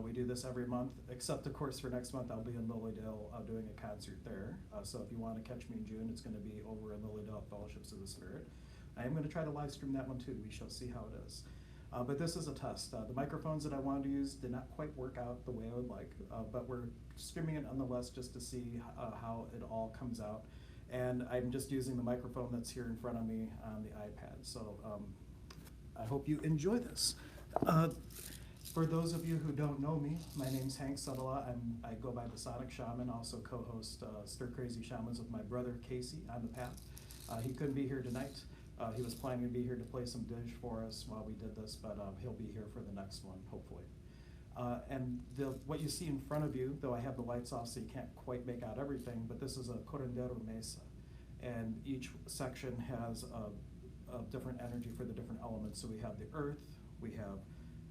We do this every month, except of course for next month I'll be in Lilydale doing a concert there. So if you want to catch me in June, it's going to be over in Lilydale Fellowships of the Spirit. I am going to try to live stream that one too. We shall see how it is. But this is a test. The microphones that I wanted to use did not quite work out the way I would like, but we're streaming it nonetheless just to see how it all comes out. And I'm just using the microphone that's here in front of me on the iPad. So I hope you enjoy this. For those of you who don't know me, my name's Hank Sutala. I go by the Sonic Shaman, also co-host Stir Crazy Shamans with my brother Casey on the path. He couldn't be here tonight. He was planning to be here to play some Dish for us while we did this, but he'll be here for the next one, hopefully. And what you see in front of you, though I have the lights off so you can't quite make out everything, but this is a curandero mesa. And each section has a different energy for the different elements. So we have the earth, we have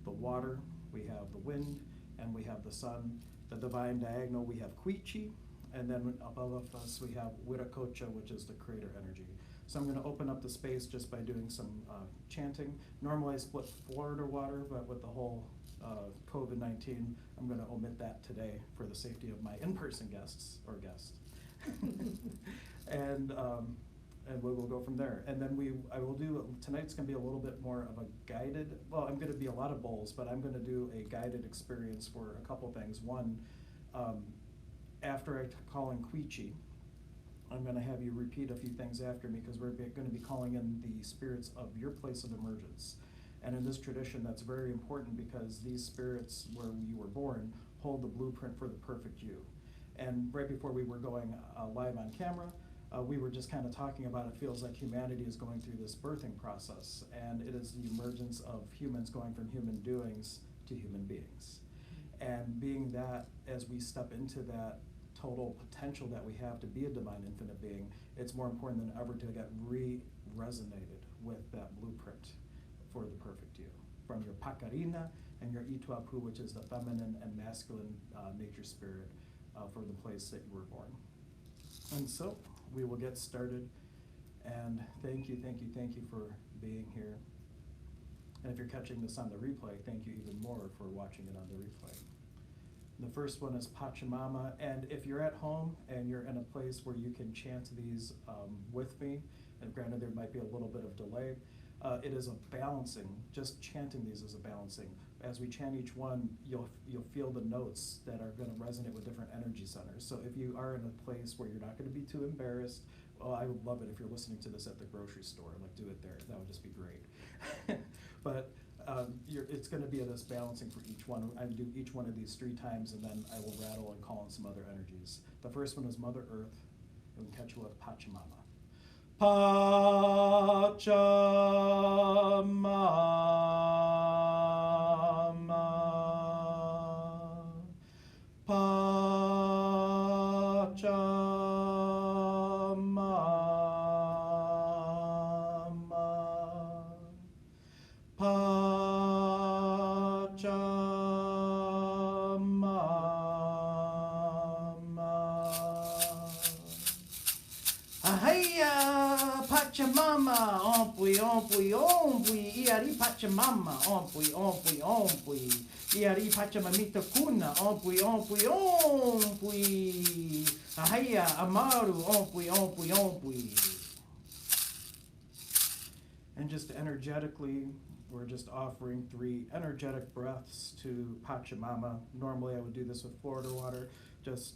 the water, we have the wind, and we have the sun. The divine diagonal, we have Quichi, and then above us we have Wiracocha, which is the creator energy. So I'm going to open up the space just by doing some chanting. Normally I split Florida water, but with the whole COVID-19, I'm going to omit that today for the safety of my in-person guests, or guest. And we will go from there. And then I will do, tonight's gonna be a little bit more of a guided, well, I'm gonna be a lot of bowls, but I'm gonna do a guided experience for a couple things. One, after I call in Quichi, I'm gonna have you repeat a few things after me because we're gonna be calling in the spirits of your place of emergence. And in this tradition, that's very important because these spirits where you were born hold the blueprint for the perfect you. And right before we were going live on camera, we were just kind of talking about it feels like humanity is going through this birthing process, and it is the emergence of humans going from human doings to human beings. And being that, as we step into that total potential that we have to be a divine infinite being, it's more important than ever to get re-resonated with that blueprint for the perfect you. From your Pacarina and your Ituapu, which is the feminine and masculine nature spirit for the place that you were born. And so, we will get started, and thank you for being here. And if you're catching this on the replay, thank you even more for watching it on the replay. The first one is Pachamama, and if you're at home and you're in a place where you can chant these with me, and granted there might be a little bit of delay, it is a balancing. Just chanting these is a balancing. As we chant each one, you'll feel the notes that are going to resonate with different energy centers. So if you are in a place where you're not going to be too embarrassed, well, I would love it if you're listening to this at the grocery store. Like, do it there. That would just be great. But it's going to be this balancing for each one. I do each one of these 3 times, and then I will rattle and call in some other energies. The first one is Mother Earth, and we catch you with Pachamama. Pachamama, Pachamama, Pachamama. Ahaya, Pachamama, ompui, iari Pachamama, ompui, iari Pachamamita kuna, ompui. Ahaya, Amaru, ompui. And just energetically, we're just offering 3 energetic breaths to Pachamama. Normally I would do this with Florida water, just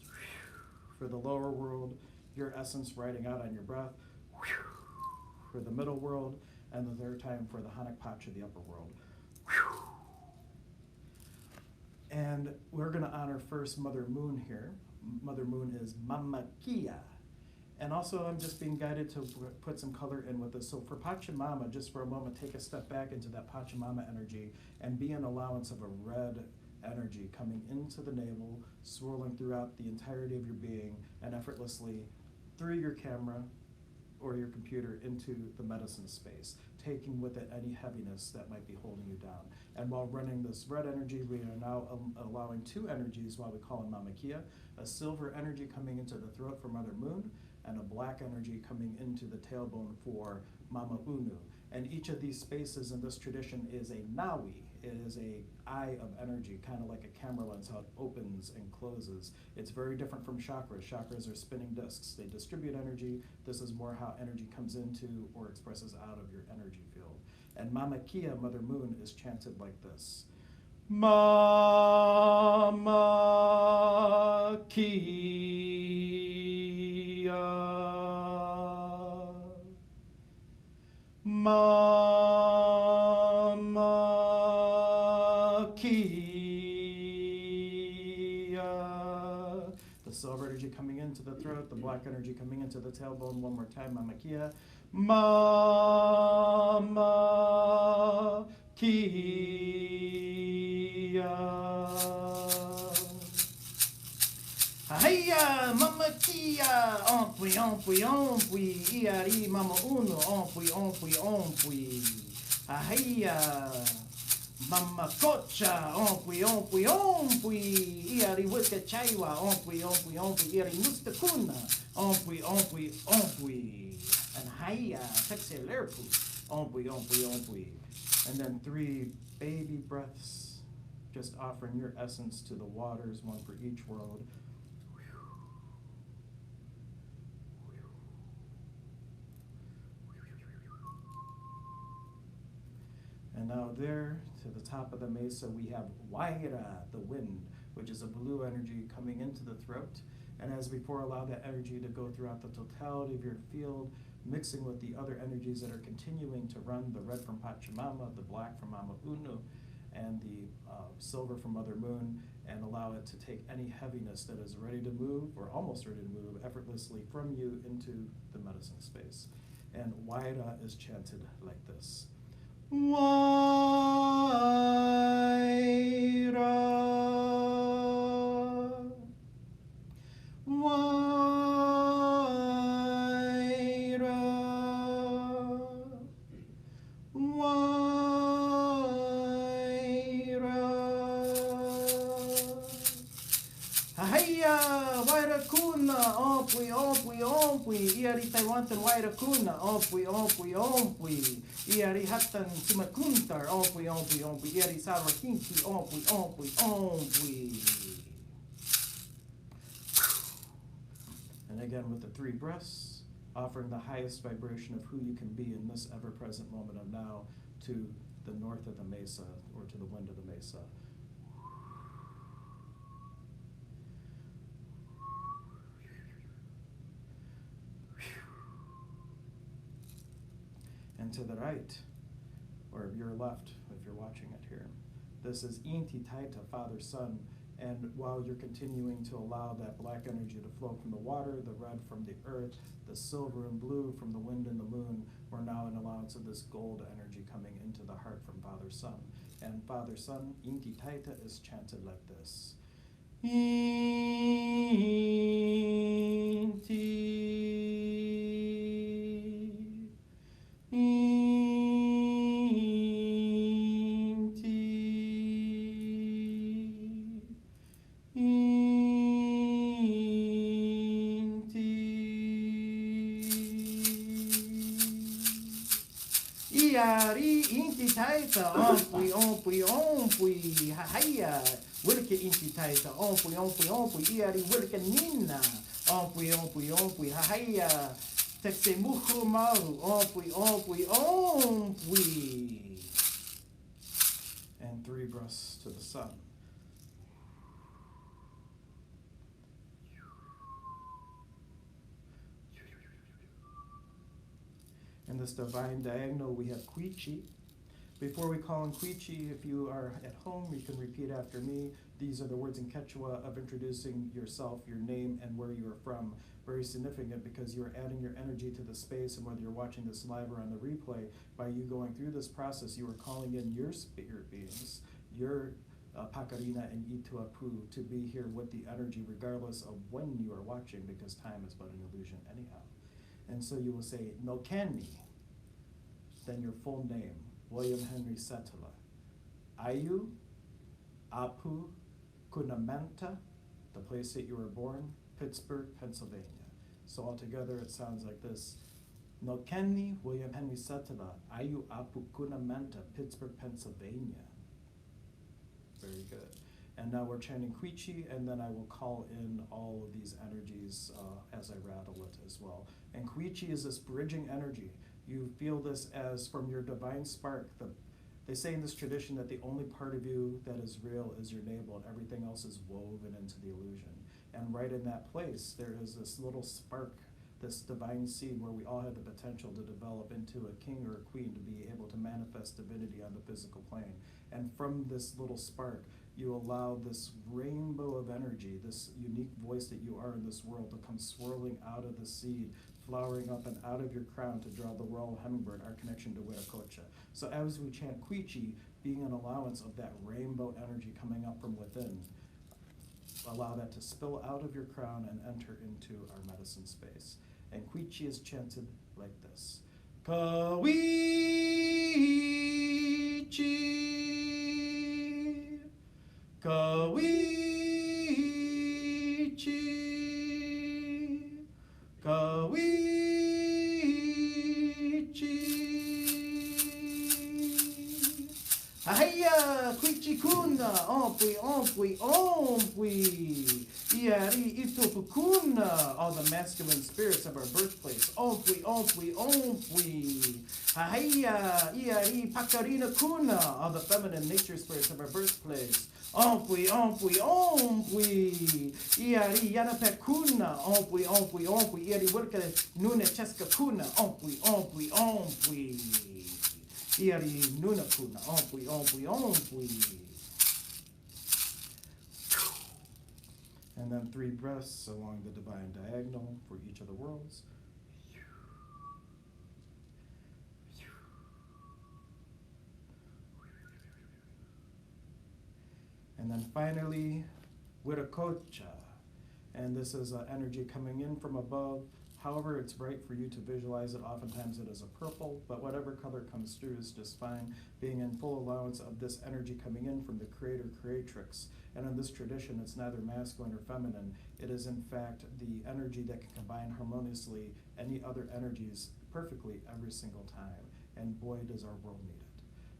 for the lower world, your essence riding out on your breath, for the middle world, and the third time for the Hanak Pacha, the upper world. And we're going to honor first Mother Moon here. Mother Moon is Mama Kia. And also I'm just being guided to put some color in with this. So for Pachamama, just for a moment, take a step back into that Pachamama energy and be an allowance of a red energy coming into the navel, swirling throughout the entirety of your being, and effortlessly through your camera or your computer into the medicine space, taking with it any heaviness that might be holding you down. And while running this red energy, we are now allowing 2 energies while we call in Mama Kia, a silver energy coming into the throat for Mother Moon, and a black energy coming into the tailbone for Mama Unu. And each of these spaces in this tradition is a Nawi. it is a eye of energy, kind of like a camera lens, how it opens and closes. It's very different from chakras. Chakras are spinning discs. They distribute energy. This is more how energy comes into or expresses out of your energy field. And Mama Kia, Mother Moon, is chanted like this. Mama Kia, Mama Kia. The silver energy coming into the throat, the black energy coming into the tailbone. One more time, Mama Kia. Mama Kia. Hiya, Mama Kia, ompui, ompui, ompui, iari, Mama Uno, ompui, ompui, ompui. Hiya, Mama Kocha, ompui, ompui, ompui, iari, Wika Chaiwa, ompui, ompui, ompui, iari, Mustakuna, ompui, ompui, ompui. And hiya, Texas Lerpu, ompui, ompui, ompui. And then 3 baby breaths, just offering your essence to the waters, one for each world. And now there, to the top of the mesa, we have Waira, the wind, which is a blue energy coming into the throat. And as before, allow that energy to go throughout the totality of your field, mixing with the other energies that are continuing to run, the red from Pachamama, the black from Mama Unu, and the silver from Mother Moon, and allow it to take any heaviness that is ready to move, or almost ready to move, effortlessly from you into the medicine space. And Waira is chanted like this. Waira, Waira, Waira. Hiya, Waira Kuna, ompui, ompui, ompui, iari Taiwantan Waira Kuna, ompui, ompui, ompui. Iari hatan tumakuntar, ompui, ompui, ompui, iari sarwakinki, ompui, ompui, ompui. And again with the 3 breaths, offering the highest vibration of who you can be in this ever-present moment of now to the north of the mesa, or to the wind of the mesa. And to the right, or your left, if you're watching it here, this is Inti Taita, Father, Son. And while you're continuing to allow that black energy to flow from the water, the red from the earth, the silver and blue from the wind and the moon, we're now in allowance of this gold energy coming into the heart from Father, Son. And Father, Son, Inti Taita, is chanted like this. Inti, Inti, Inti. Iari, Inti Taita, ompui, ompui, ompui, hahaya. Wilke Inti Taita, ompui, ompui, ompui, iari, wilke nina, ompui, ompui, ompui, hahaya. Tekse muhu maru, ompui, ompui, ompui. And 3 breaths to the sun. In this divine diagonal, we have Quichi. Before we call in Quichi, if you are at home, you can repeat after me. These are the words in Quechua of introducing yourself, your name, and where you are from. Very significant because you're adding your energy to the space, and whether you're watching this live or on the replay, by you going through this process, you are calling in your spirit beings, your Pakarina and Ituapu, to be here with the energy regardless of when you are watching, because time is but an illusion anyhow. And so you will say, Nokeni, then your full name, William Henry Settler. Ayu, Apu, Kunamenta, the place that you were born, Pittsburgh, Pennsylvania. So altogether it sounds like this. Nokeni, William Henry Settler, Ayu, Apu, Kunamenta, Pittsburgh, Pennsylvania. Very good. And now we're chanting Quichi, and then I will call in all of these energies as I rattle it as well. And Quichi is this bridging energy. You feel this as from your divine spark. They say in this tradition that the only part of you that is real is your navel, and everything else is woven into the illusion. And right in that place, there is this little spark, this divine seed where we all have the potential to develop into a king or a queen, to be able to manifest divinity on the physical plane. And from this little spark, you allow this rainbow of energy, this unique voice that you are in this world, to come swirling out of the seed, flowering up and out of your crown to draw the royal hummingbird, our connection to Wiracocha. So as we chant Quichi, being an allowance of that rainbow energy coming up from within, allow that to spill out of your crown and enter into our medicine space. And Quichi is chanted like this. Kawichi, Kawichi, Kawichi. Ahaya, Quichi kuna, ompui, ompui, ompui. Iari, itopukuna, all the masculine spirits of our birthplace. Ompui, ompui, ompui. Ahaya, iari, pakarina kuna, all the feminine nature spirits of our birthplace. Ompui, ompui, ompui. Iari, yanapek kuna, ompui, ompui, ompui. Iari, worka, nune, cheska kuna, ompui, ompui, ompui. Iari, nuna kuna, ompui, ompui, ompui. And then 3 breaths along the divine diagonal for each of the worlds. And then finally, Wiracocha. And this is energy coming in from above. However, it's right for you to visualize it. Oftentimes it is a purple, but whatever color comes through is just fine, being in full allowance of this energy coming in from the creator creatrix. And in this tradition, it's neither masculine or feminine. It is in fact the energy that can combine harmoniously any other energies perfectly every single time. And boy, does our world need it.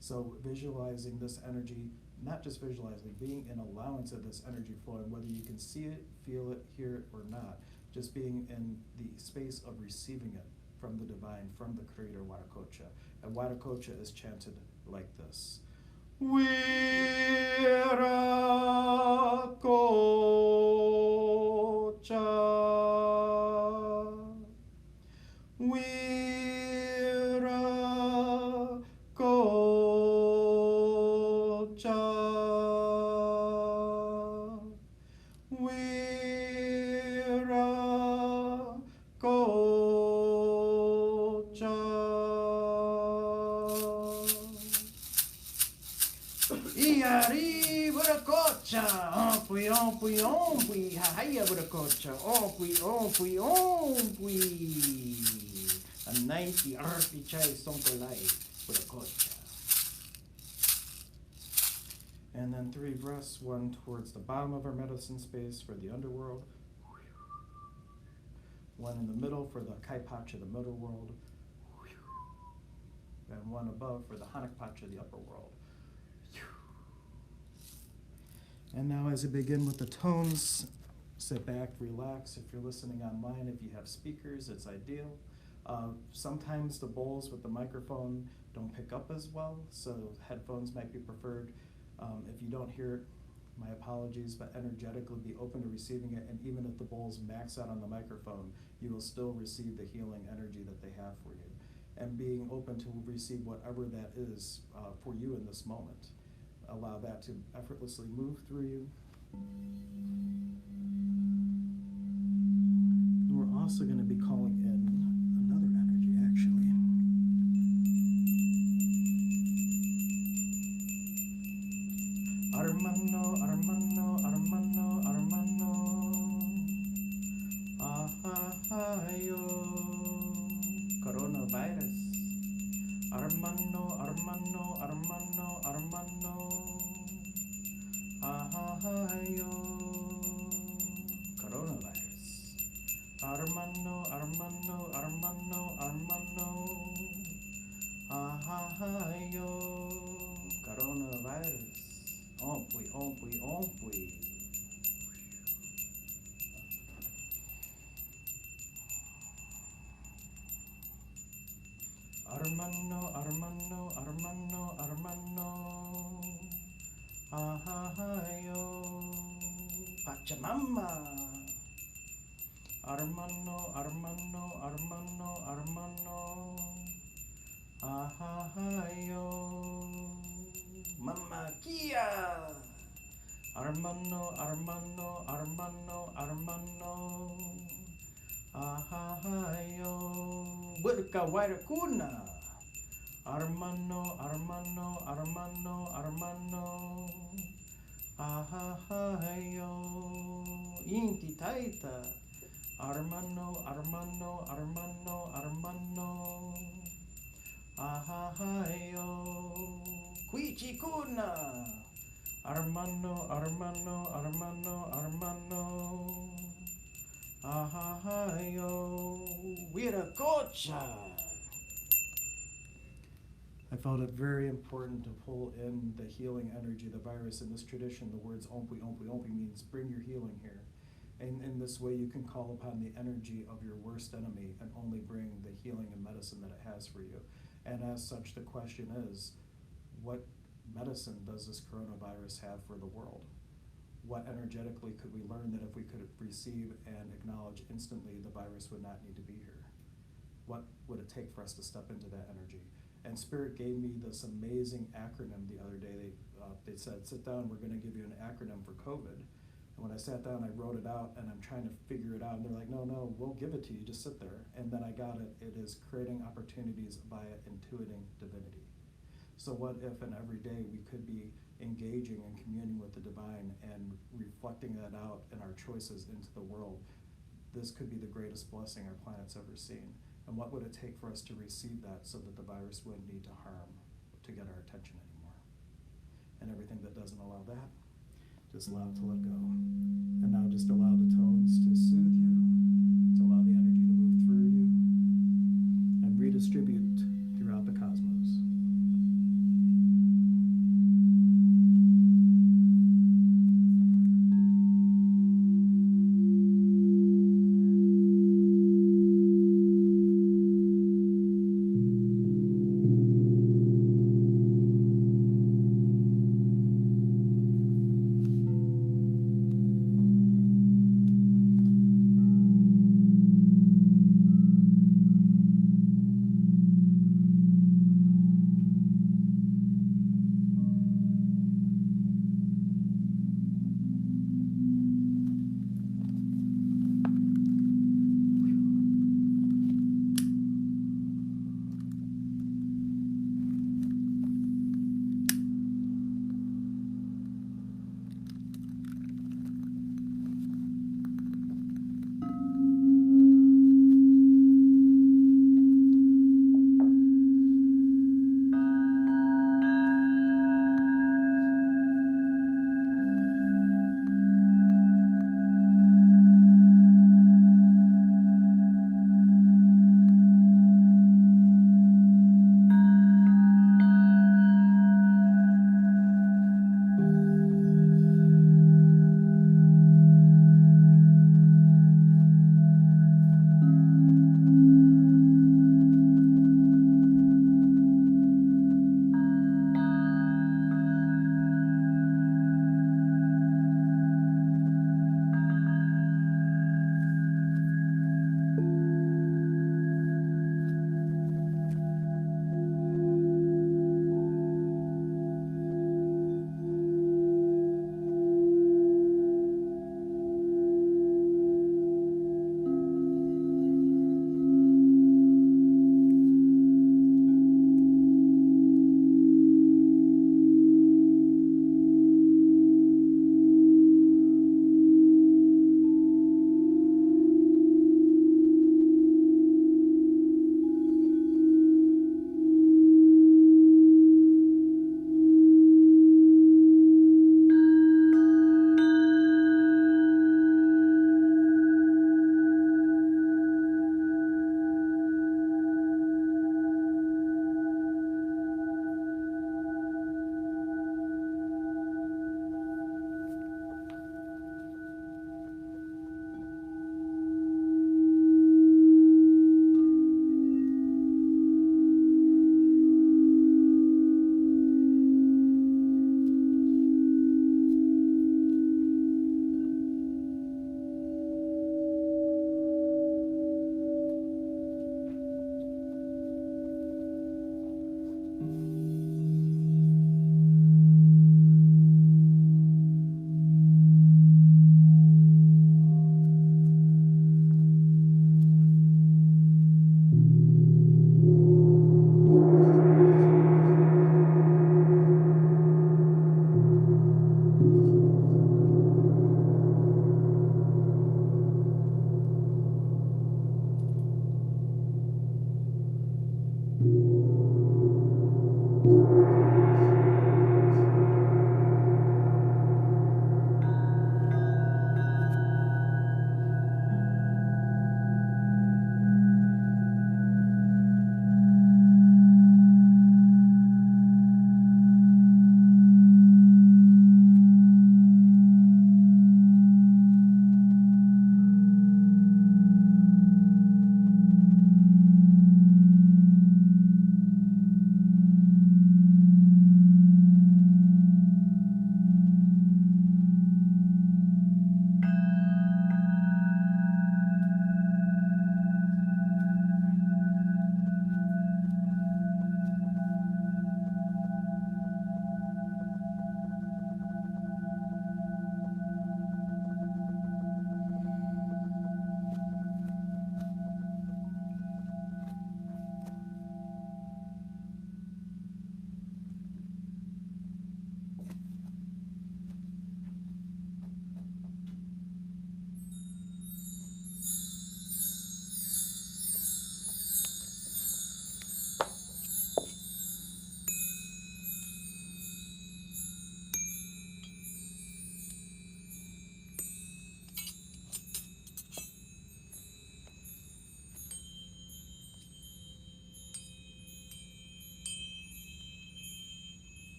So visualizing this energy, not just visualizing, being in allowance of this energy flowing, whether you can see it, feel it, hear it, or not, just being in the space of receiving it from the divine, from the creator, Wiracocha. And Wiracocha is chanted like this. Wiracocha, Wiracocha, Iari, Wiracocha, ompui, ompui, ompui, hahaya, Wiracocha, ompui, ompui, ompui. A 90 arpi chai sonkolai, Wiracocha. And then 3 breaths, 1 towards the bottom of our medicine space for the underworld, 1 in the middle for the Kaipacha, the middle world, and 1 above for the Hanakpacha, the upper world. And now as I begin with the tones, sit back, relax. If you're listening online, if you have speakers, it's ideal. Sometimes the bowls with the microphone don't pick up as well, so headphones might be preferred. If you don't hear it, my apologies, but energetically be open to receiving it, and even if the bowls max out on the microphone, you will still receive the healing energy that they have for you. And being open to receive whatever that is for you in this moment. Allow that to effortlessly move through you. And we're also going to be calling in another energy, actually. Armano, Armano, Armano, Armano. Ahayo. Coronavirus. Armano, Armano, Armano, Armano. Ahayo. Coronavirus. Armano, Armano, Armano, Armano. Ahayo. Coronavirus. Ompli, ompli, ompli. Armano, Armano, Armano, Armano. Ahahayo. Pachamama. Armano, Armano, Armano, Armano. Ahahayo. Mamma Kia. Armano, Armano, Armano, Armano. Ahahayo. Wirka Wairacuna. Armano, Armano, Armano, Armano. Ahahayo. Inti Taita. Armano, Armano, Armano, Armano. Ahahayo. Quichicuna. Armano, Armano, Armano, Armano. Ahahayo. Wiracocha. I felt it very important to pull in the healing energy of the virus. In this tradition, the words ompwi, ompwi, ompwi means bring your healing here. And in this way, you can call upon the energy of your worst enemy and only bring the healing and medicine that it has for you. And as such, the question is, what medicine does this coronavirus have for the world? What energetically could we learn that if we could receive and acknowledge instantly, the virus would not need to be here? What would it take for us to step into that energy? And Spirit gave me this amazing acronym the other day. They said, sit down, we're going to give you an acronym for COVID. And when I sat down, I wrote it out, and I'm trying to figure it out. And they're like, no, we'll give it to you, just sit there. And then I got it. It is creating opportunities via intuiting divinity. So what if in every day we could be engaging and communing with the divine and reflecting that out in our choices into the world? This could be the greatest blessing our planet's ever seen. And what would it take for us to receive that so that the virus wouldn't need to harm to get our attention anymore? And everything that doesn't allow that, just allow it to let go. And now just allow the tones to soothe you, to allow the energy to move through you, and redistribute throughout the cosmos.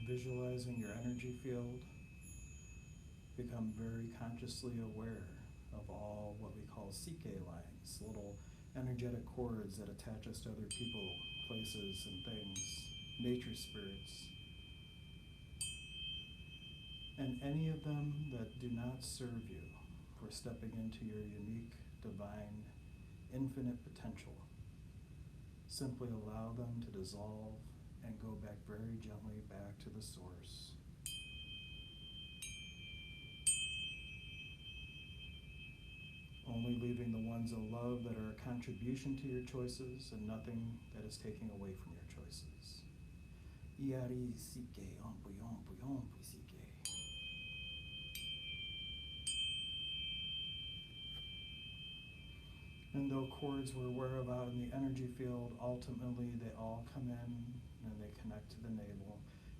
visualizing your energy field, become very consciously aware of all what we call CK lines, little energetic cords that attach us to other people, places, and things, nature spirits. And any of them that do not serve you for stepping into your unique, divine, infinite potential, simply allow them to dissolve and go back very gently back to the source. Only leaving the ones of love that are a contribution to your choices and nothing that is taking away from your choices. Iari sike ompu ompu ompu sike. And though cords we're aware of out in the energy field, ultimately they all come in and they connect to the navel.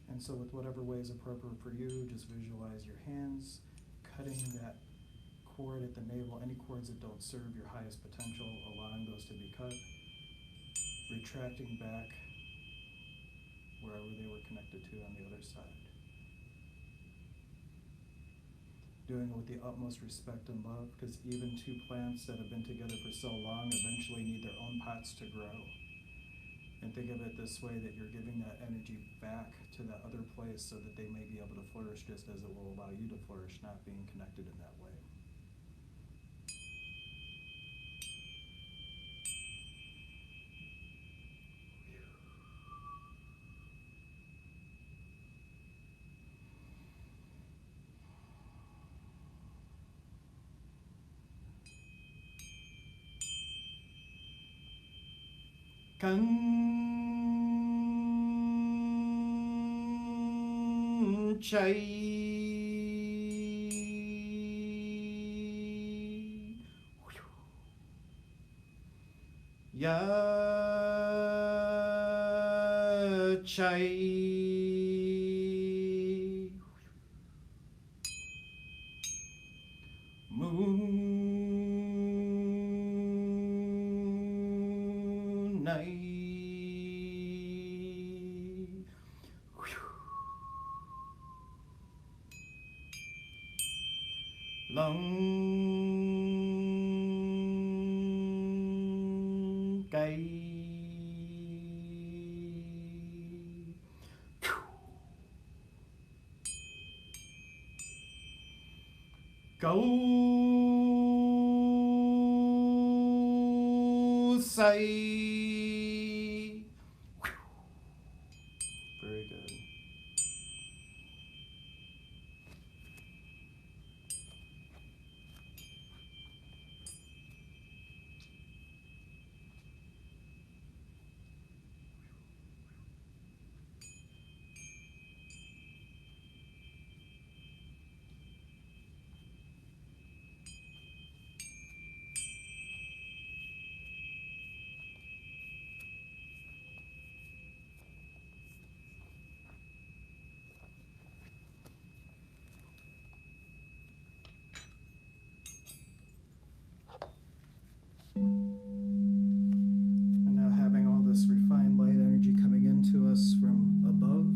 And so with whatever way is appropriate for you, just visualize your hands cutting that cord at the navel, any cords that don't serve your highest potential, allowing those to be cut, retracting back wherever they were connected to on the other side. Doing it with the utmost respect and love, because even two plants that have been together for so long eventually need their own pots to grow. And think of it this way, that you're giving that energy back to that other place so that they may be able to flourish just as it will allow you to flourish, not being connected in that way. Chai Ya Chai Moon Night Long Kai Go Sai. Very good. And now having all this refined light energy coming into us from above,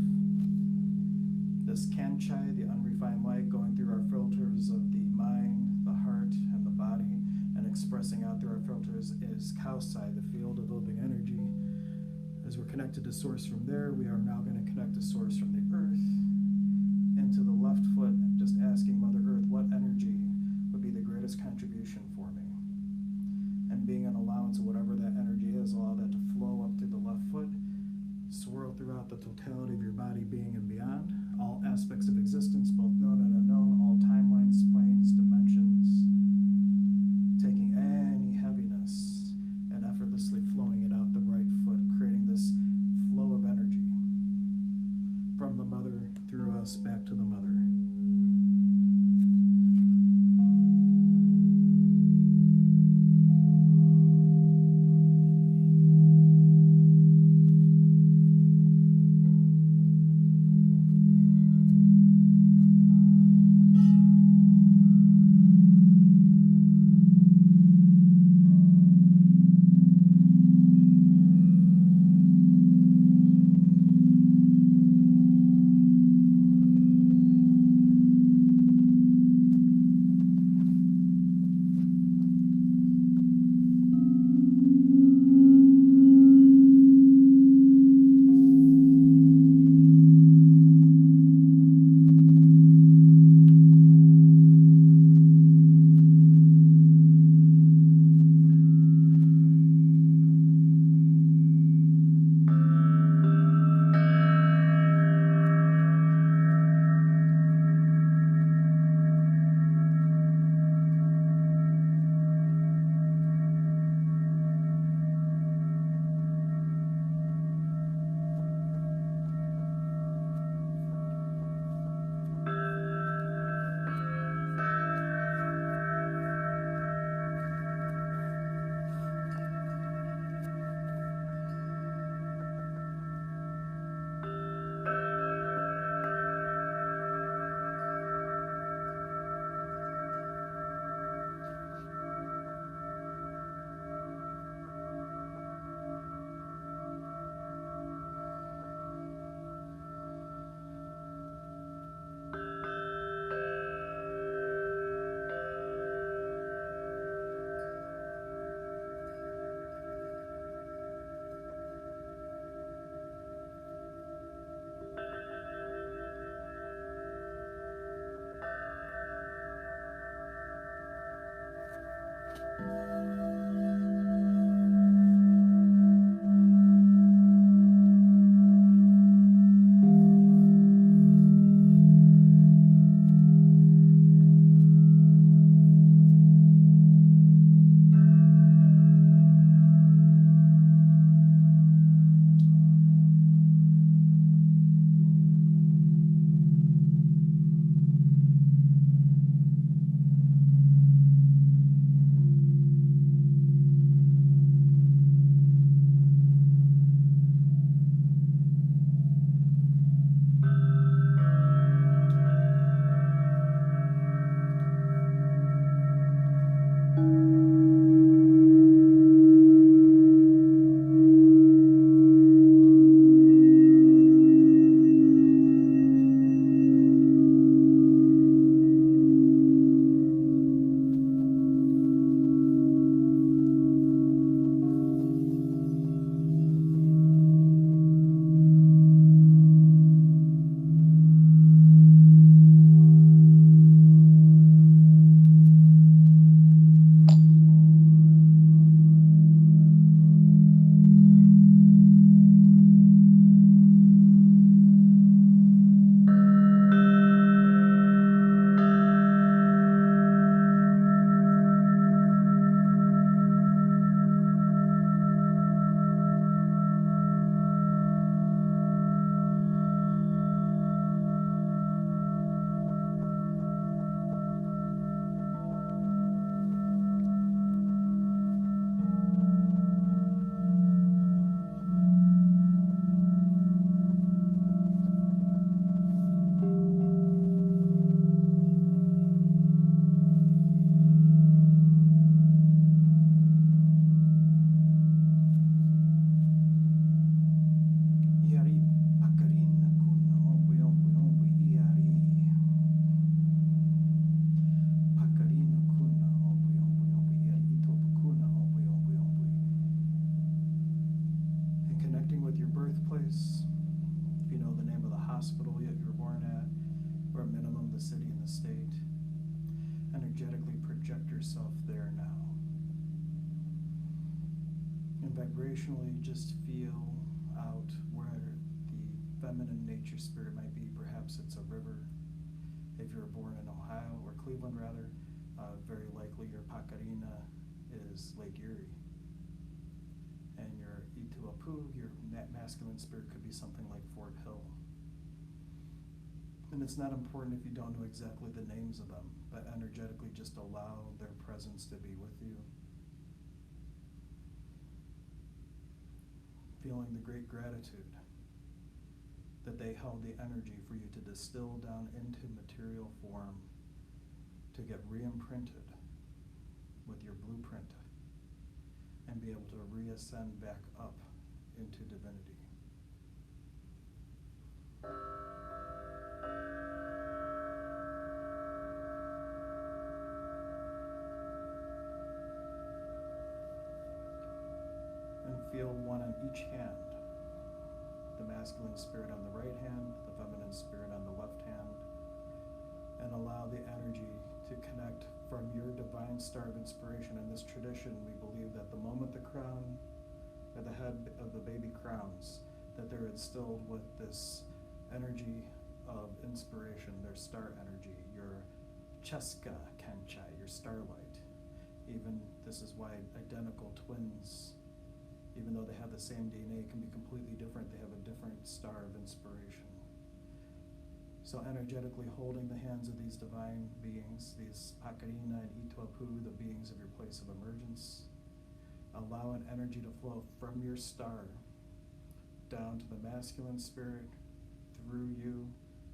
this Kanchai, the unrefined light, going through our filters of the mind, the heart, and the body, and expressing out through our filters is Kaosai, the field of living energy. As we're connected to Source from there, we are now going to connect to Source from the earth into the left foot, just asking Mother Earth what energy would be the greatest contribution for me. And being an allowance of whatever that energy is, allow that to flow up through the left foot, swirl throughout the totality of your body, being and beyond, all aspects of existence, both known and unknown, all timelines, planes, dimensions, taking any heaviness and effortlessly flowing it out the right foot, creating this flow of energy. yourself there now. And vibrationally just feel out where the feminine nature spirit might be. Perhaps it's a river. If you're born in Ohio, or Cleveland rather, very likely your Pacarina is Lake Erie. And your Ituapu, your masculine spirit, could be something like Fort Hill. And it's not important if you don't know exactly the names of them, but energetically just allow their presence to be with you. Feeling the great gratitude that they held the energy for you to distill down into material form, to get re-imprinted with your blueprint, and be able to reascend back up into divinity. And feel one on each hand. The masculine spirit on the right hand, the feminine spirit on the left hand, and allow the energy to connect from your divine star of inspiration. In this tradition, we believe that the moment the crown, or the head of the baby crowns, that they're instilled with this energy of inspiration, their star energy, your Cheska Kenchai, your starlight. Even this is why identical twins, even though they have the same DNA, can be completely different. They have a different star of inspiration. So energetically holding the hands of these divine beings, these Pacarina and Ituapu, the beings of your place of emergence, allow an energy to flow from your star down to the masculine spirit, through you,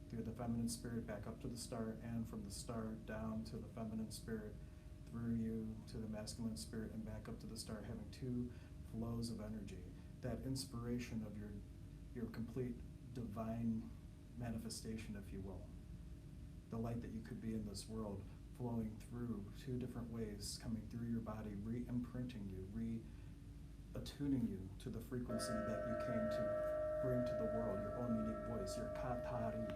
through the feminine spirit, back up to the star, and from the star down to the feminine spirit, through you to the masculine spirit, and back up to the star, having two flows of energy. That inspiration of your complete divine manifestation, if you will. The light that you could be in this world, flowing through two different ways, coming through your body, re-imprinting you, re-attuning you to the frequency that you came to bring to the world, your own unique voice, your Katari.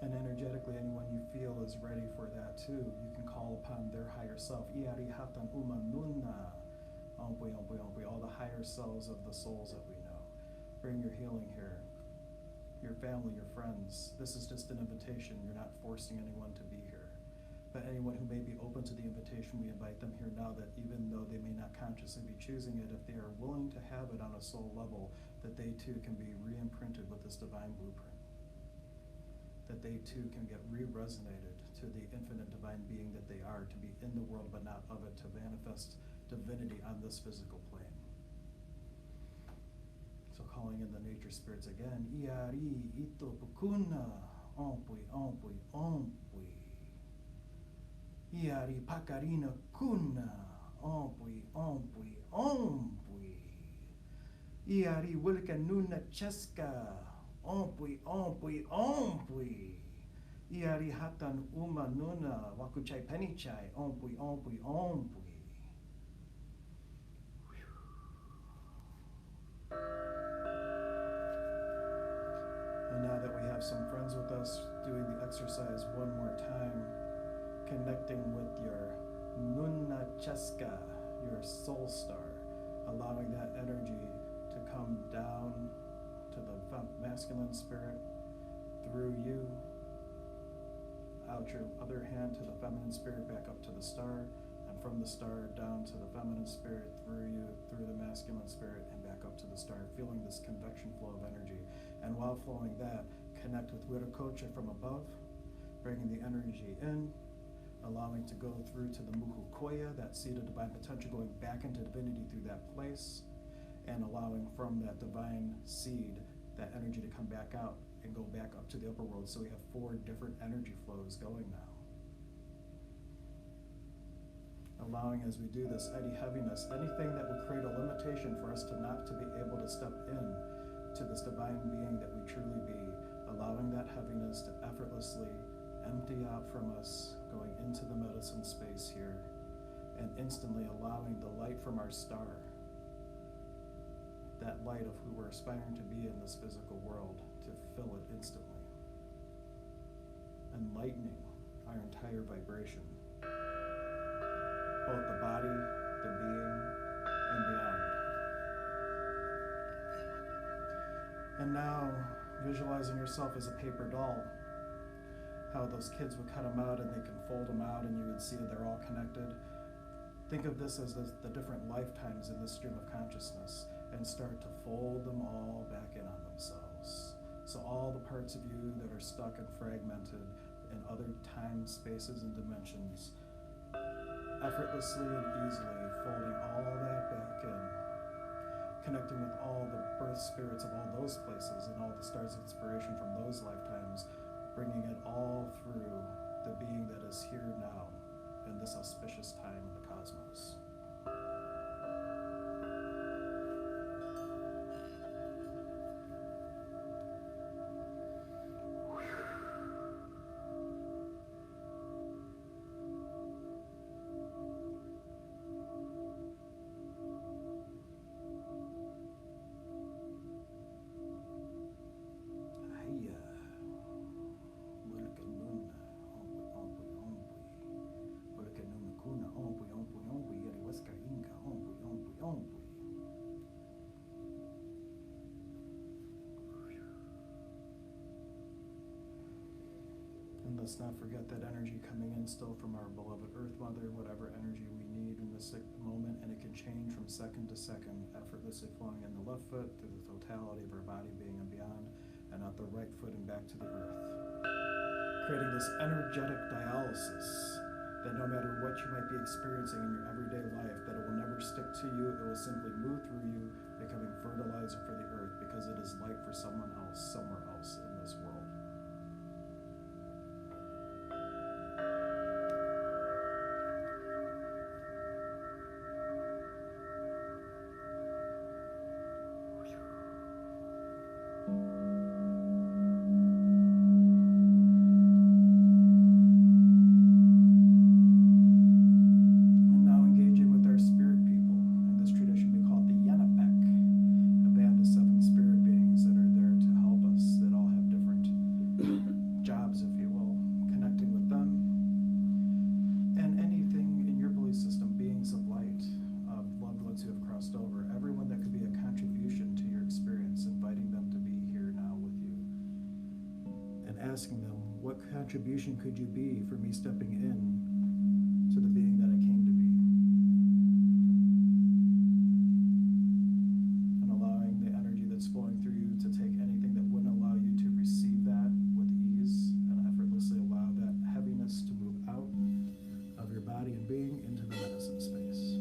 And energetically, anyone you feel is ready for that too, you can call upon their higher self. Iari hatan umanuna. All the higher selves of the souls that we know. Bring your healing here. Your family, your friends. This is just an invitation. You're not forcing anyone to be here. But anyone who may be open to the invitation, we invite them here now, that even though they may not consciously be choosing it, if they are willing to have it on a soul level, that they too can be re-imprinted with this divine blueprint. That they too can get re-resonated to the infinite divine being that they are, to be in the world but not of it, to manifest divinity on this physical plane. So calling in the nature spirits again. Iari ito pukuna, ompui, ompui, ompui. Iari pakarina kuna, ompui, ompui, ompui. Iari wilka nuna cheska, ompui, ompui, ompui. Iari hatan uma nuna, wakuchai penichai, ompui, ompui, ompui. And now that we have some friends with us, doing the exercise one more time, connecting with your Nunna Cheska, your soul star, allowing that energy to come down to the masculine spirit, through you, out your other hand to the feminine spirit, back up to the star, and from the star down to the feminine spirit, through you, through the masculine spirit, and back up to the star, feeling this convection flow of energy. And while flowing that, connect with Wirakocha from above, bringing the energy in, allowing to go through to the Muhukoya, that seed of divine potential, going back into divinity through that place, and allowing from that divine seed, that energy to come back out and go back up to the upper world. So we have 4 different energy flows going now. Allowing, as we do this, any heaviness, anything that would create a limitation for us to not to be able to step in to this divine being that we truly be, allowing that heaviness to effortlessly empty out from us, going into the medicine space here, and instantly allowing the light from our star, that light of who we're aspiring to be in this physical world, to fill it instantly. enlightening our entire vibration, both the body, the being, and beyond. And now, visualizing yourself as a paper doll, how those kids would cut them out and they can fold them out and you would see they're all connected. Think of this as the different lifetimes in this stream of consciousness and start to fold them all back in on themselves. So all the parts of you that are stuck and fragmented in other time, spaces, and dimensions, effortlessly and easily folding all that back in, connecting with all the birth spirits of all those places and all the stars of inspiration from those lifetimes, bringing it all through the being that is here now in this auspicious time in the cosmos. And let's not forget that energy coming in still from our beloved Earth Mother, whatever energy we need in this moment, and it can change from second to second, effortlessly flowing in the left foot through the totality of our body, being and beyond, and out the right foot and back to the earth. Creating this energetic dialysis that no matter what you might be experiencing in your everyday life, that it will never stick to you, it will simply move through you, becoming fertilizer for the earth, because it is light for someone else, somewhere else in this world. Asking them, what contribution could you be for me stepping in to the being that I came to be? And allowing the energy that's flowing through you to take anything that wouldn't allow you to receive that with ease, and effortlessly allow that heaviness to move out of your body and being into the medicine space.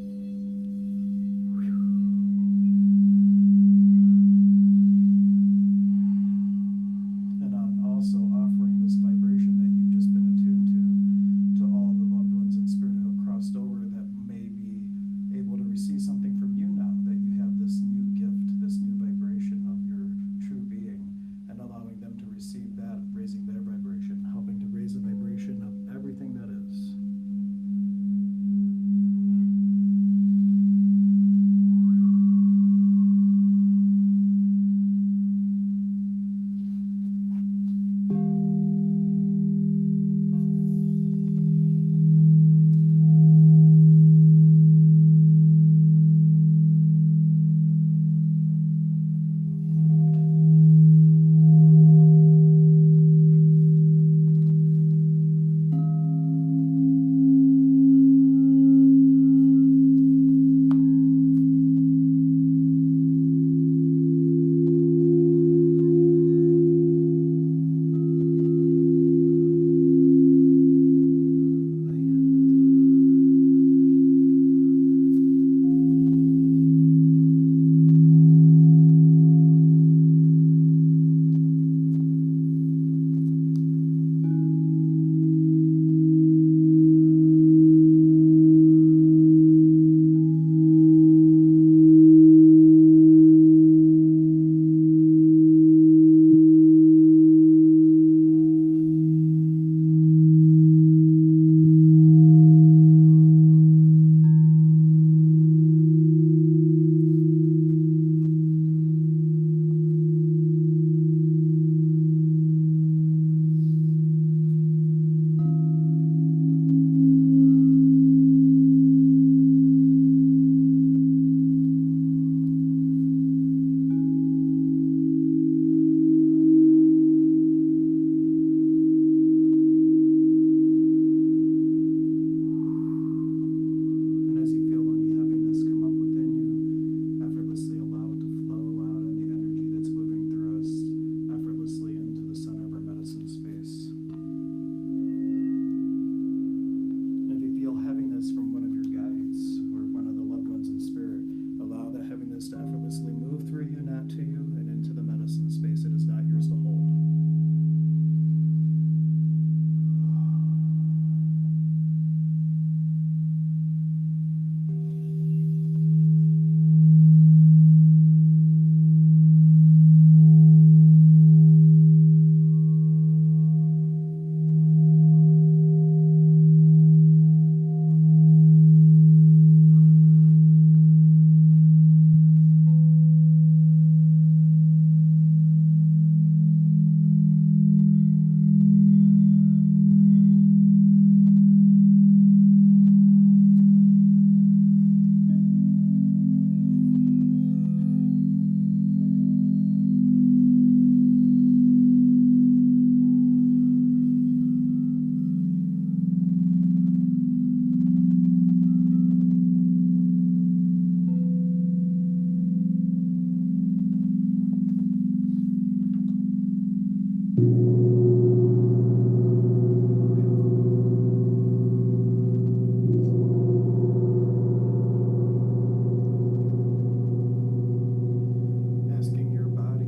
Also offering this vibration that you've just been attuned to all the Asking your body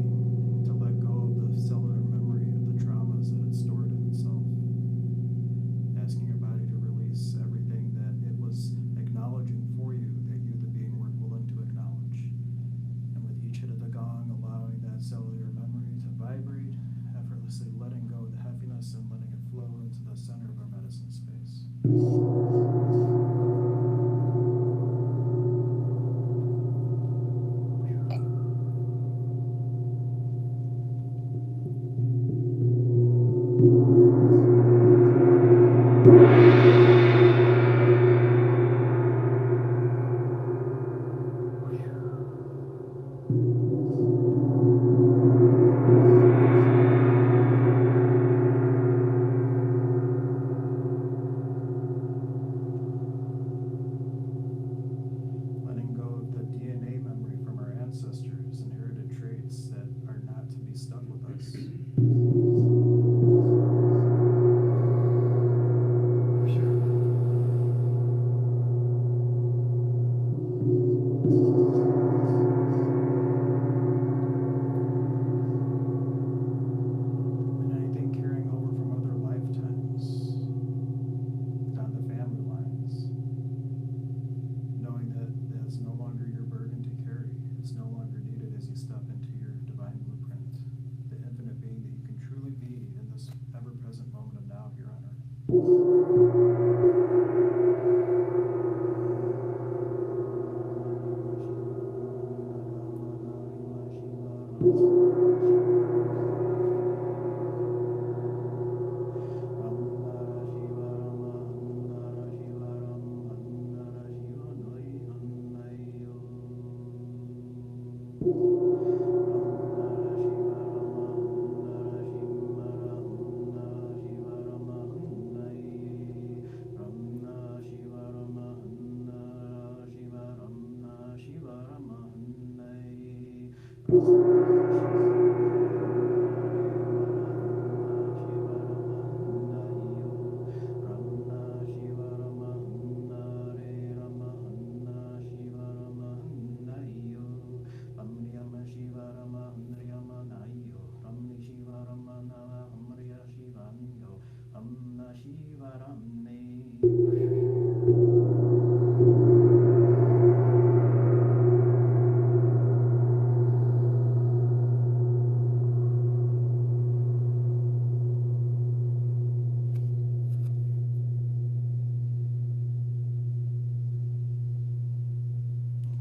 to let go of the cellular memory of the traumas that it's stored in itself. Asking your body to release everything that it was acknowledging for you that you, the being, weren't willing to acknowledge. And with each hit of the gong, allowing that cellular memory to vibrate, effortlessly letting go of the heaviness and letting it flow into the center of our medicine space. Letting go of the DNA memory from our ancestors, inherited traits that are not to be stuck with us. And anything carrying over from other lifetimes down the family lines. Knowing that that's no longer your burden to carry. It's no longer needed as you step into your divine blueprint, the infinite being that you can truly be in this ever-present moment of now here on earth.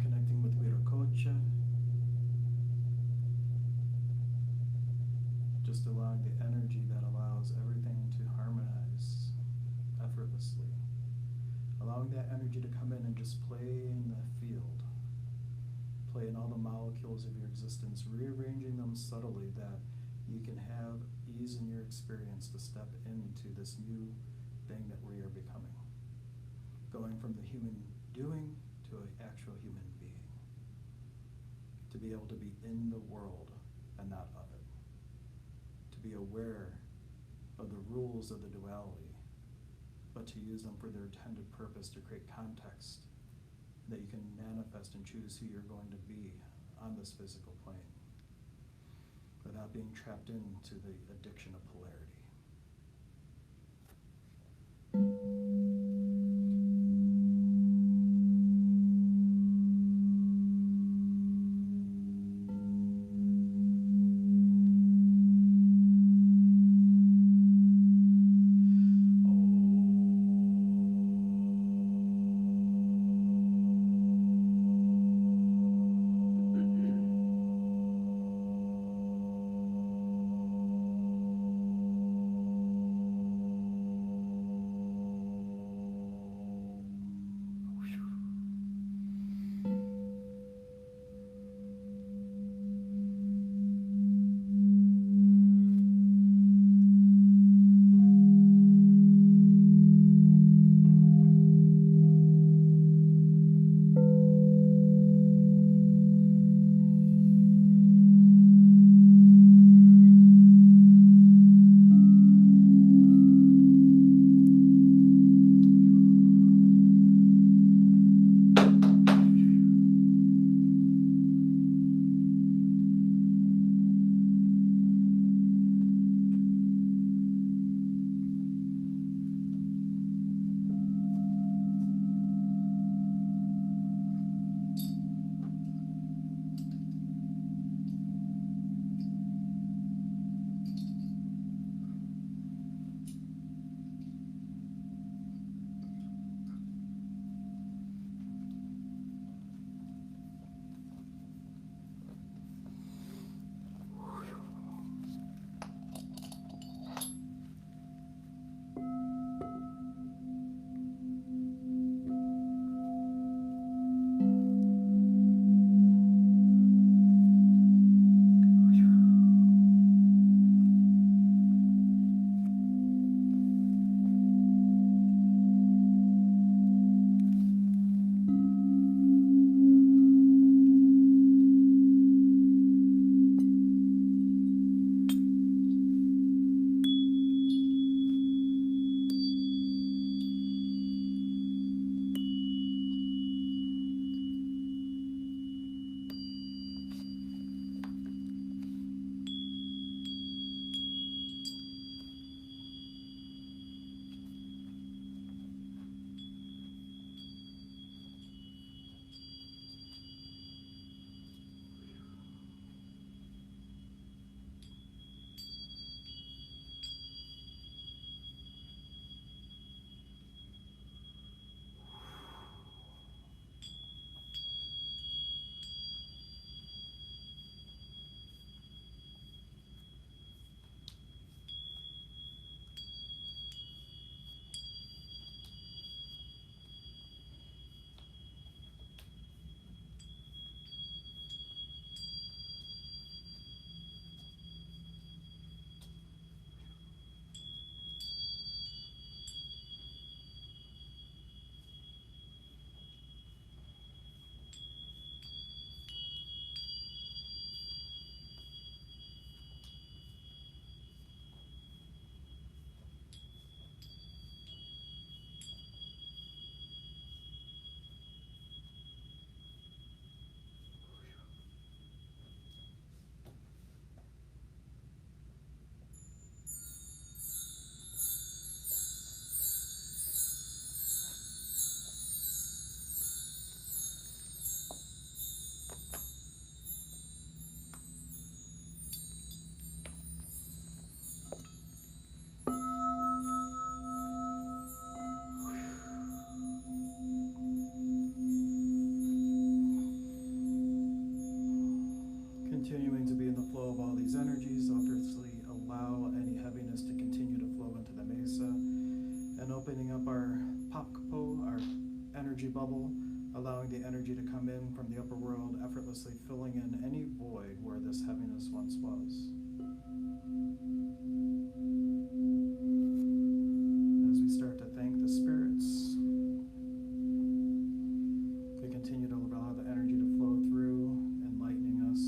Connecting with Viracocha. Just allowing the energy that allows everything to harmonize effortlessly. Allowing that energy to come in and just play in the field. Play in all the molecules of your existence, rearranging them subtly that you can have ease in your experience to step into this new thing that we are becoming. Going from the human doing to an actual human being. To be able to be in the world and not of it. To be aware of the rules of the duality, but to use them for their intended purpose to create context that you can manifest and choose who you're going to be on this physical plane without being trapped into the addiction of polarity. opening up our pakpo, our energy bubble, allowing the energy to come in from the upper world, effortlessly filling in any void where this heaviness once was. As we start to thank the spirits, we continue to allow the energy to flow through, enlightening us.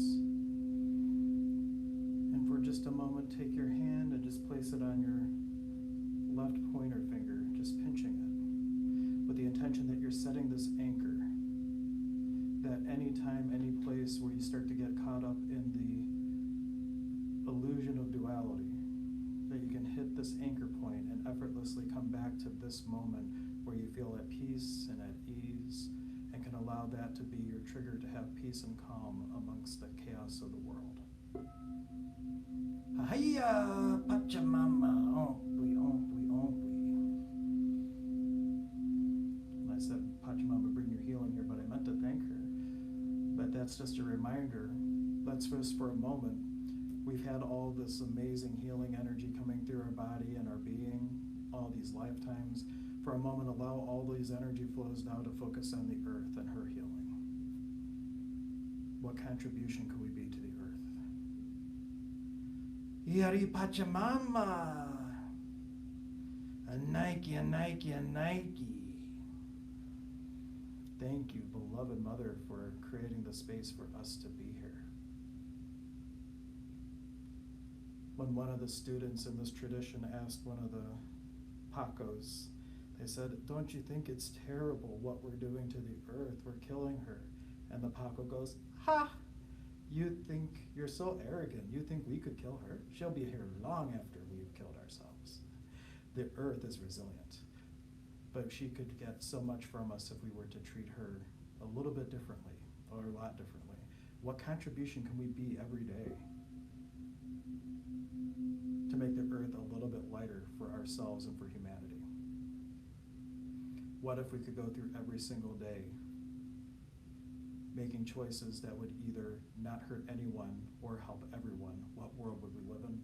And for just a moment, take your hand and just place it on your left pointer finger, just pinching it, with the intention that you're setting this anchor, that any time, any place where you start to get caught up in the illusion of duality, that you can hit this anchor point and effortlessly come back to this moment where you feel at peace and at ease, and can allow that to be your trigger to have peace and calm amongst the chaos of the world. Ahaya Pachamama, ompui, ompui, ompui. And I said, Pachamama, bring your healing here, but I meant to thank her. But that's just a reminder. Let's just for a moment, we've had all this amazing healing energy coming through our body and our being, all these lifetimes. For a moment, allow all these energy flows now to focus on the earth and her healing. What contribution could we be to the earth? Yari Pachamama, a Nike, a Nike, a Nike. Thank you, beloved Mother, for creating the space for us to be here. When one of the students in this tradition asked one of the Pacos, they said, don't you think it's terrible what we're doing to the earth? We're killing her. And the Paco goes, ha! You think you're so arrogant. You think we could kill her? She'll be here long after we've killed ourselves. The earth is resilient. But she could get so much from us if we were to treat her a little bit differently, or a lot differently. What contribution can we be every day to make the earth a little bit lighter for ourselves and for humanity? What if we could go through every single day making choices that would either not hurt anyone or help everyone? What world would we live in?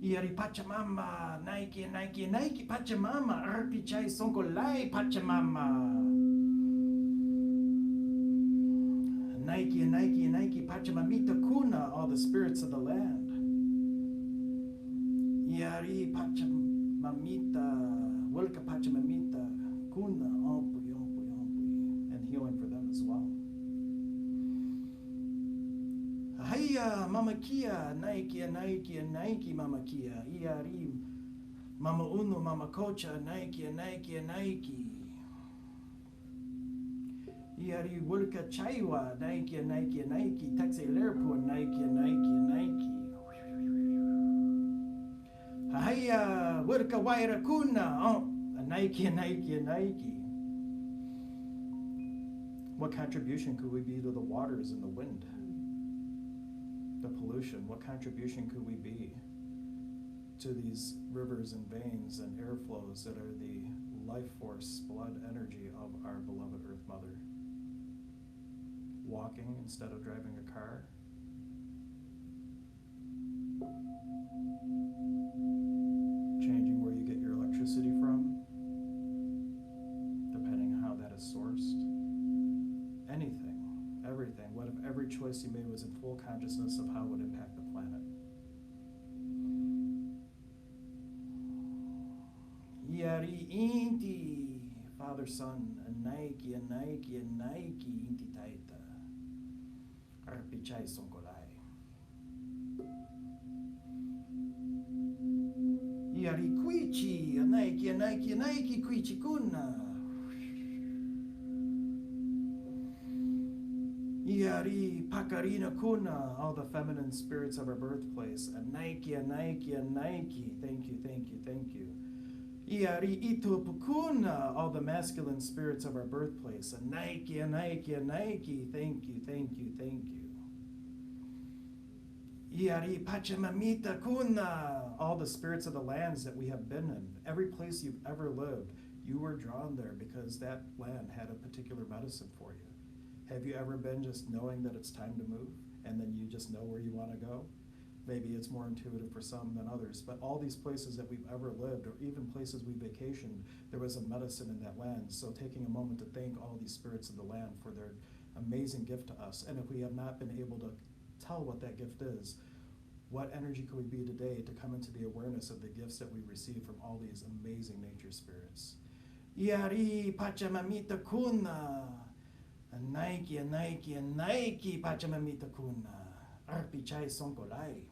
Iari Pachamama, Nike, Nike, Nike, Pachamama, Arpichai Sonkolai, Pachamama. Nike, Nike, Nike, Pachamamita Kuna, all the spirits of the land. Iari Pachamamita, Wilka Pachamamita, Kuna, Ompui, Ompui, Ompui, and healing for them as well. Ahaya, Mama Kia, Nike, Nike, Nike, Mama Kia, Iari, Mama Uno, Mama Kocha, Nike, Nike, Nike. Iari Wilka Chaiwa, Nike, Nike, Nike, Taxi Lerpo, Nike, Nike, Nike. Ahaya, Wilka Waira Kuna, oh, Nike, Nike, Nike. What contribution could we be to the waters and the wind? The pollution, what contribution could we be to these rivers and veins and air flows that are the life force, blood energy of our beloved Earth Mother? Walking instead of driving a car? Changing where you get your electricity from, depending on how that is sourced? Anything, everything. What if every choice you made was in full consciousness of how it would impact the planet? Yari inti, Father, Son, and Nike, and Nike, and Nike, inti taita. Arpichai sonkolai. Yari quichi, a Nike, a Nike, a Nike, quichi kuna. Iari Pakarina Kuna, all the feminine spirits of our birthplace. A Nike, a Nike, a Nike. Thank you, thank you, thank you. Iari Ito Pukuna, all the masculine spirits of our birthplace. A Nike, a Nike, a Nike. Thank you, thank you, thank you. Iari Pachamamita Kuna, all the spirits of the lands that we have been in. Every place you've ever lived, you were drawn there because that land had a particular medicine for you. Have you ever been just knowing that it's time to move and then you just know where you want to go? Maybe it's more intuitive for some than others, but all these places that we've ever lived, or even places we vacationed, there was a medicine in that land. So taking a moment to thank all these spirits of the land for their amazing gift to us. And if we have not been able to tell what that gift is, what energy could we be today to come into the awareness of the gifts that we receive from all these amazing nature spirits? Iari Pachamamita Kuna, Nike, Nike, Nike Pachamamita Kuna, Arpichai Sonkolai.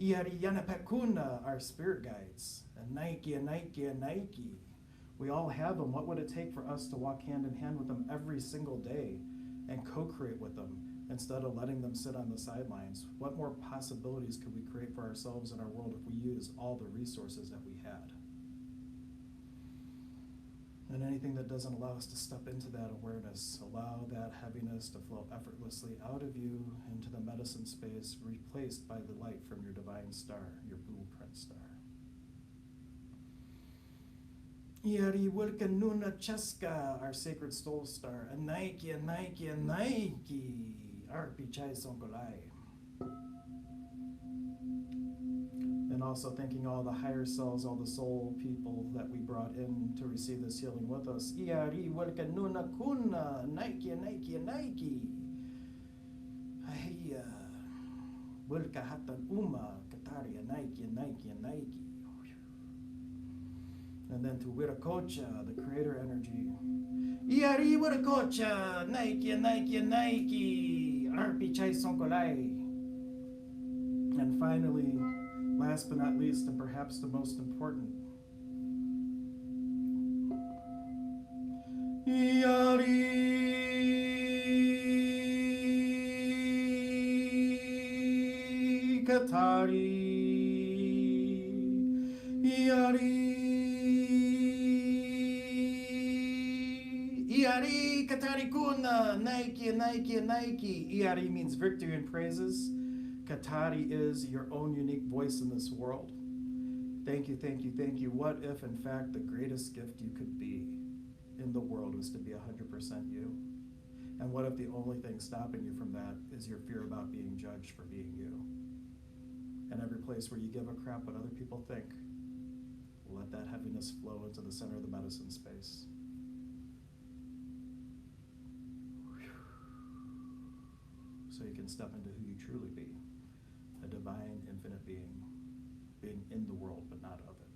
Iari Yanapakuna, our spirit guides, and Nike, Nike, Nike. We all have them. What would it take for us to walk hand in hand with them every single day and co-create with them instead of letting them sit on the sidelines? What more possibilities could we create for ourselves and our world if we use all the resources that we had? And anything that doesn't allow us to step into that awareness, allow that heaviness to flow effortlessly out of you into the medicine space, replaced by the light from your divine star, your blueprint star. Iari Wilkanuna Cheska, our sacred soul star, Anaiki, Anaiki, Anaiki, Arpichai Songolai. And also thanking all the higher selves, all the soul people that we brought in to receive this healing with us. Iari Wilkanuna Kuna, Anaiki, Anaiki, Anaiki. Ahia Wilka Hatan Uma, Katari, Anaiki, Anaiki, Anaiki. And then to Wiracocha, the creator energy. Iari Wiracocha, Nike, Nike, Nike, Arpi Chai Sonkolai. And finally, last but not least, and perhaps the most important, Iari Katari, Iari. Iari Katari Kuna, Nike, Nike, Nike. Iari means victory and praises. Katari is your own unique voice in this world. Thank you, thank you, thank you. What if, in fact, the greatest gift you could be in the world was to be 100% you? And what if the only thing stopping you from that is your fear about being judged for being you? And every place where you give a crap what other people think, let that heaviness flow into the center of the medicine space. So you can step into who you truly be, a divine, infinite being in the world, but not of it.